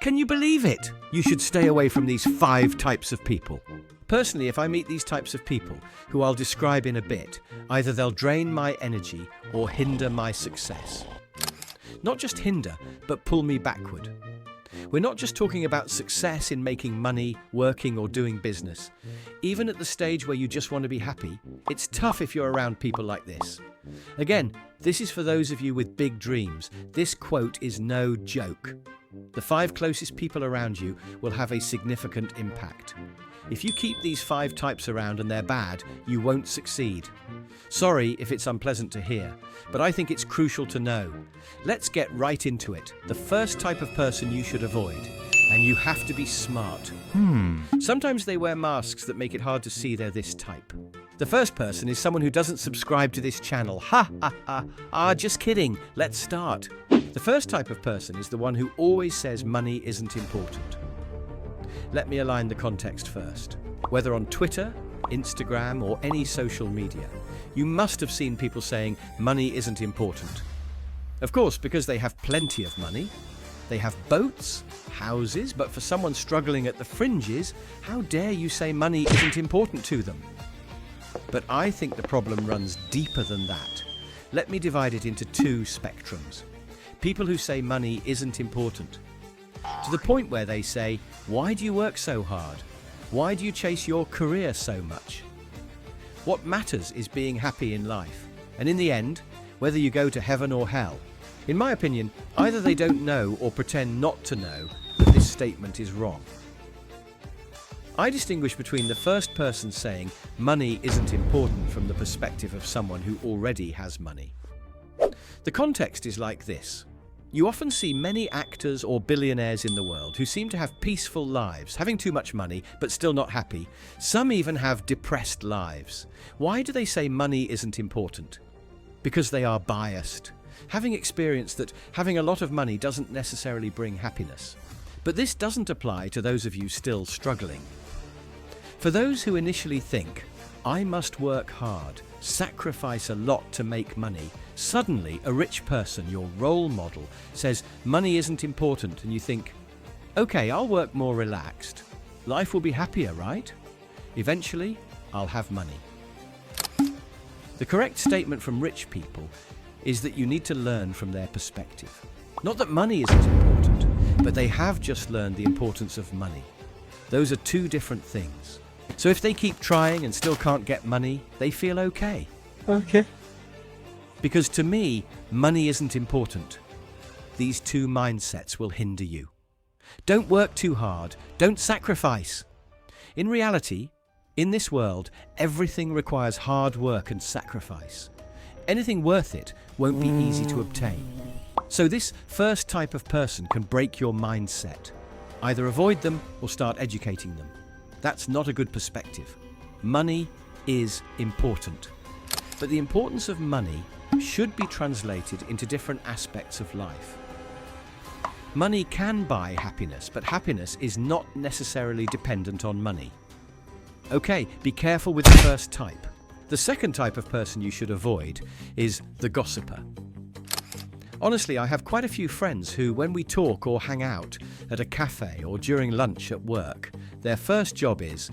Can you believe it? You should stay away from these 5 types of people. Personally, if I meet these types of people, who I'll describe in a bit, either they'll drain my energy or hinder my success. Not just hinder, but pull me backward. We're not just talking about success in making money, working or doing business. Even at the stage where you just want to be happy, it's tough if you're around people like this. Again, this is for those of you with big dreams. This quote is no joke. The 5 closest people around you will have a significant impact. If you keep these 5 types around and they're bad, you won't succeed. Sorry if it's unpleasant to hear, but I think it's crucial to know. Let's get right into it. The first type of person you should avoid, and you have to be smart. Sometimes they wear masks that make it hard to see they're this type. The first person is someone who doesn't subscribe to this channel. Just kidding. Let's start. The first type of person is the one who always says money isn't important. Let me align the context first. Whether on Twitter, Instagram, or any social media, you must have seen people saying money isn't important. Of course, because they have plenty of money. They have boats, houses, but for someone struggling at the fringes, how dare you say money isn't important to them? But I think the problem runs deeper than that. Let me divide it into 2 spectrums. People who say money isn't important, to the point where they say, why do you work so hard? Why do you chase your career so much? What matters is being happy in life. And in the end, whether you go to heaven or hell. In my opinion, either they don't know or pretend not to know that this statement is wrong. I distinguish between the first person saying money isn't important from the perspective of someone who already has money. The context is like this. You often see many actors or billionaires in the world who seem to have peaceful lives, having too much money, but still not happy. Some even have depressed lives. Why do they say money isn't important? Because they are biased, having experienced that having a lot of money doesn't necessarily bring happiness. But this doesn't apply to those of you still struggling. For those who initially think, I must work hard, sacrifice a lot to make money, suddenly a rich person, your role model, says money isn't important, and you think, okay, I'll work more relaxed. Life will be happier, right? Eventually, I'll have money. The correct statement from rich people is that you need to learn from their perspective. Not that money isn't important, but they have just learned the importance of money. Those are 2 different things. So if they keep trying and still can't get money, they feel okay. Okay. Because to me, money isn't important. These 2 mindsets will hinder you. Don't work too hard. Don't sacrifice. In reality, in this world, everything requires hard work and sacrifice. Anything worth it won't be easy to obtain. So this first type of person can break your mindset. Either avoid them or start educating them. That's not a good perspective. Money is important. But the importance of money should be translated into different aspects of life. Money can buy happiness, but happiness is not necessarily dependent on money. Okay, be careful with the first type. The second type of person you should avoid is the gossiper. Honestly, I have quite a few friends who, when we talk or hang out at a cafe or during lunch at work, their first job is,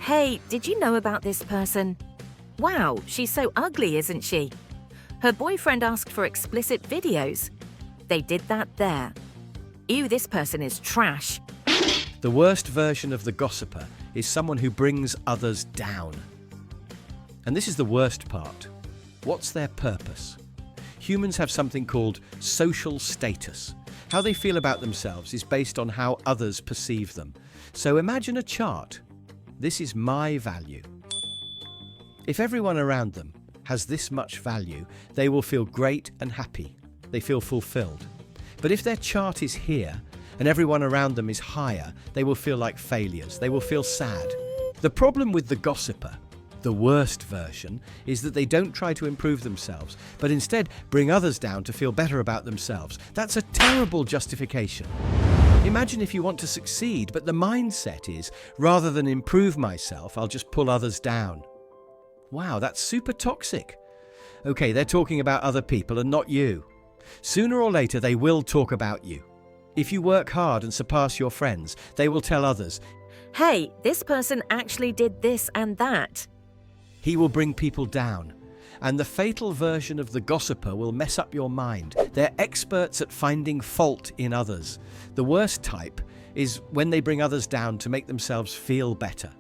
Hey, did you know about this person? Wow, she's so ugly, isn't she? Her boyfriend asked for explicit videos. They did that there. Ew, this person is trash. The worst version of the gossiper is someone who brings others down. And this is the worst part. What's their purpose? Humans have something called social status. How they feel about themselves is based on how others perceive them. So imagine a chart. This is my value. If everyone around them has this much value, they will feel great and happy. They feel fulfilled. But if their chart is here and everyone around them is higher, they will feel like failures. They will feel sad. The problem with the gossiper, the worst version, is that they don't try to improve themselves, but instead bring others down to feel better about themselves. That's a terrible justification. Imagine if you want to succeed, but the mindset is, rather than improve myself, I'll just pull others down. Wow, that's super toxic. Okay, they're talking about other people and not you. Sooner or later, they will talk about you. If you work hard and surpass your friends, they will tell others. Hey, this person actually did this and that. He will bring people down. And the fatal version of the gossiper will mess up your mind. They're experts at finding fault in others. The worst type is when they bring others down to make themselves feel better.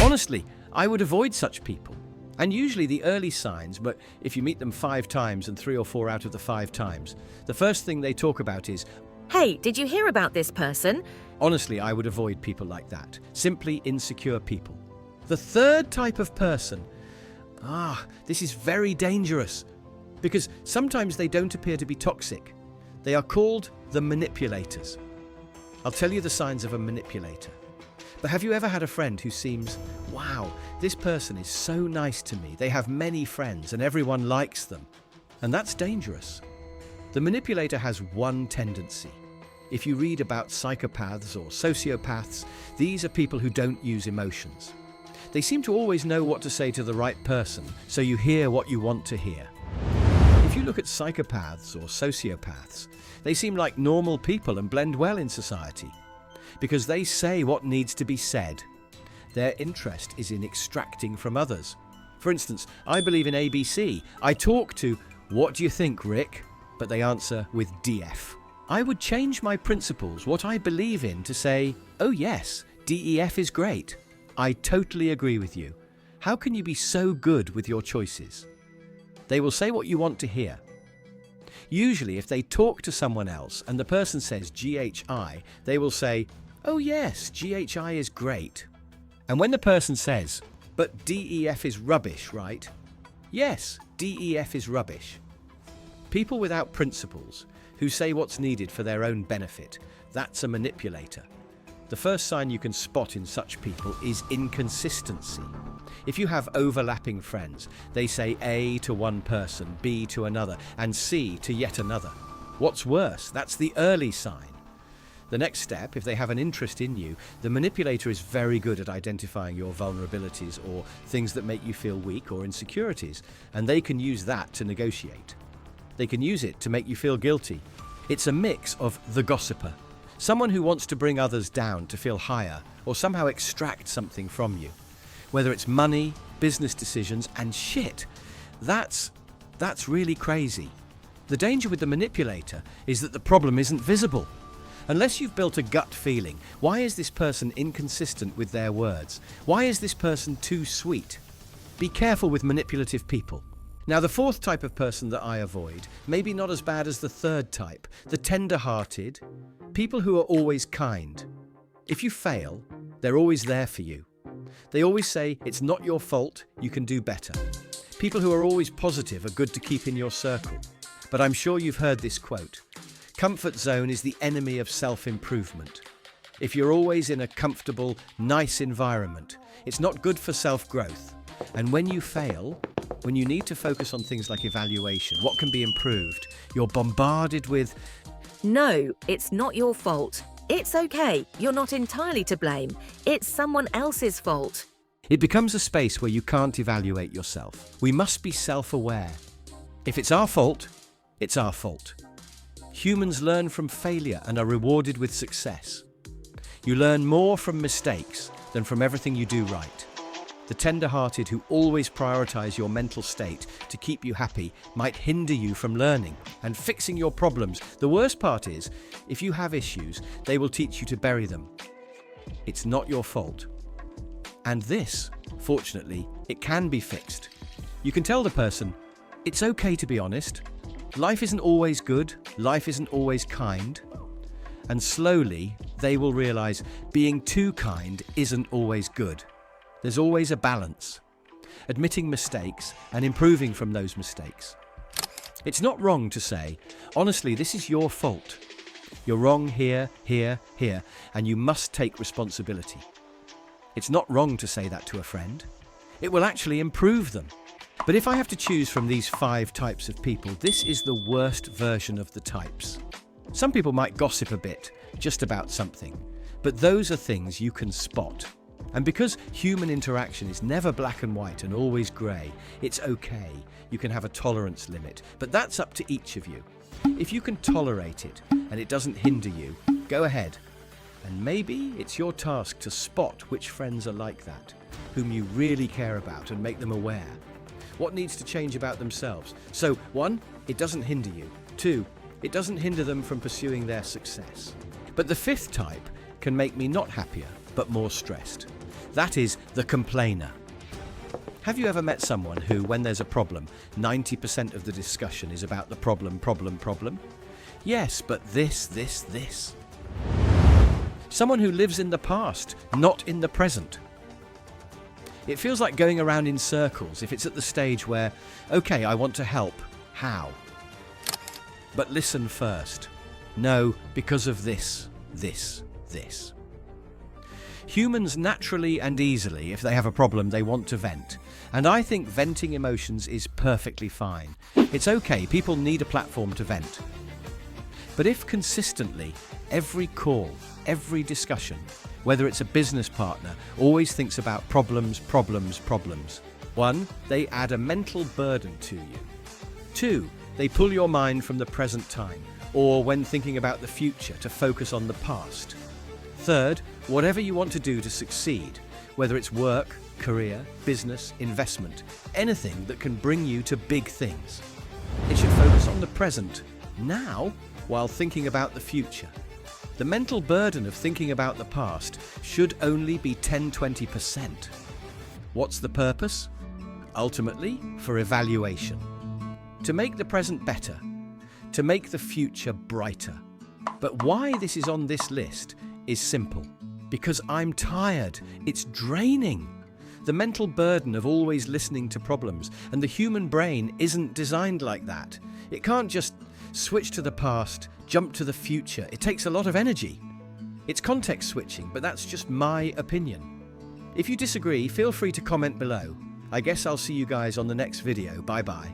Honestly, I would avoid such people. And usually the early signs, but if you meet them 5 times and 3 or 4 out of the 5 times, the first thing they talk about is, Hey, did you hear about this person? honestly, I would avoid people like that. Simply insecure people. The third type of person, this is very dangerous because sometimes they don't appear to be toxic. They are called the manipulators. I'll tell you the signs of a manipulator. But have you ever had a friend who seems, wow, this person is so nice to me. They have many friends and everyone likes them. And that's dangerous. The manipulator has one tendency. If you read about psychopaths or sociopaths, these are people who don't use emotions. They seem to always know what to say to the right person, so you hear what you want to hear. If you look at psychopaths or sociopaths, they seem like normal people and blend well in society because they say what needs to be said. Their interest is in extracting from others. For instance, I believe in ABC. I talk to, what do you think, Rick? But they answer with DF. I would change my principles, what I believe in, to say, oh yes, DEF is great. I totally agree with you. How can you be so good with your choices? They will say what you want to hear. Usually, if they talk to someone else and the person says GHI, they will say, oh yes, GHI is great. And when the person says, but DEF is rubbish, right? Yes, DEF is rubbish. People without principles, who say what's needed for their own benefit, that's a manipulator. The first sign you can spot in such people is inconsistency. If you have overlapping friends, they say A to one person, B to another, and C to yet another. What's worse, that's the early sign. The next step, if they have an interest in you, the manipulator is very good at identifying your vulnerabilities or things that make you feel weak or insecurities, and they can use that to negotiate. They can use it to make you feel guilty. It's a mix of the gossiper, someone who wants to bring others down to feel higher or somehow extract something from you. Whether it's money, business decisions, and shit. That's really crazy. The danger with the manipulator is that the problem isn't visible. Unless you've built a gut feeling, why is this person inconsistent with their words? Why is this person too sweet? Be careful with manipulative people. Now, the fourth type of person that I avoid, maybe not as bad as the third type, the tender-hearted, people who are always kind. If you fail, they're always there for you. They always say, it's not your fault, you can do better. People who are always positive are good to keep in your circle. But I'm sure you've heard this quote. Comfort zone is the enemy of self-improvement. If you're always in a comfortable, nice environment, it's not good for self-growth. And when you fail, when you need to focus on things like evaluation, what can be improved, you're bombarded with, No, it's not your fault. It's okay. You're not entirely to blame. It's someone else's fault. It becomes a space where you can't evaluate yourself. We must be self-aware. If it's our fault, it's our fault. Humans learn from failure and are rewarded with success. You learn more from mistakes than from everything you do right. The tender-hearted who always prioritize your mental state to keep you happy might hinder you from learning and fixing your problems. The worst part is, if you have issues, they will teach you to bury them. It's not your fault. And this, fortunately, it can be fixed. You can tell the person, it's okay to be honest. Life isn't always good. Life isn't always kind. And slowly, they will realize being too kind isn't always good. There's always a balance. Admitting mistakes and improving from those mistakes. It's not wrong to say, honestly, this is your fault. You're wrong here, here, here, and you must take responsibility. It's not wrong to say that to a friend. It will actually improve them. But if I have to choose from these 5 types of people, this is the worst version of the types. Some people might gossip a bit, just about something, but those are things you can spot. And because human interaction is never black and white and always grey, it's okay. You can have a tolerance limit, but that's up to each of you. If you can tolerate it and it doesn't hinder you, Go ahead. And maybe it's your task to spot which friends are like that, whom you really care about, and make them aware. What needs to change about themselves? So, 1, it doesn't hinder you. 2, it doesn't hinder them from pursuing their success. But the 5th type can make me not happier, but more stressed. That is the complainer. Have you ever met someone who, when there's a problem, 90% of the discussion is about the problem? Yes, but this. Someone who lives in the past, not in the present. It feels like going around in circles if it's at the stage where, okay, I want to help. How? But listen first. No, because of this. Humans naturally and easily, if they have a problem, they want to vent. And I think venting emotions is perfectly fine. It's okay, people need a platform to vent. But if consistently, every call, every discussion, whether it's a business partner, always thinks about problems, 1, they add a mental burden to you. 2, they pull your mind from the present time, or when thinking about the future, to focus on the past. 3rd, whatever you want to do to succeed, whether it's work, career, business, investment, anything that can bring you to big things. It should focus on the present, now, while thinking about the future. The mental burden of thinking about the past should only be 10-20%. What's the purpose? Ultimately, for evaluation. To make the present better, to make the future brighter. But why this is on this list is simple. Because I'm tired. It's draining. The mental burden of always listening to problems, and the human brain isn't designed like that. It can't just switch to the past, jump to the future. It takes a lot of energy. It's context switching, but that's just my opinion. If you disagree, feel free to comment below. I guess I'll see you guys on the next video. Bye-bye.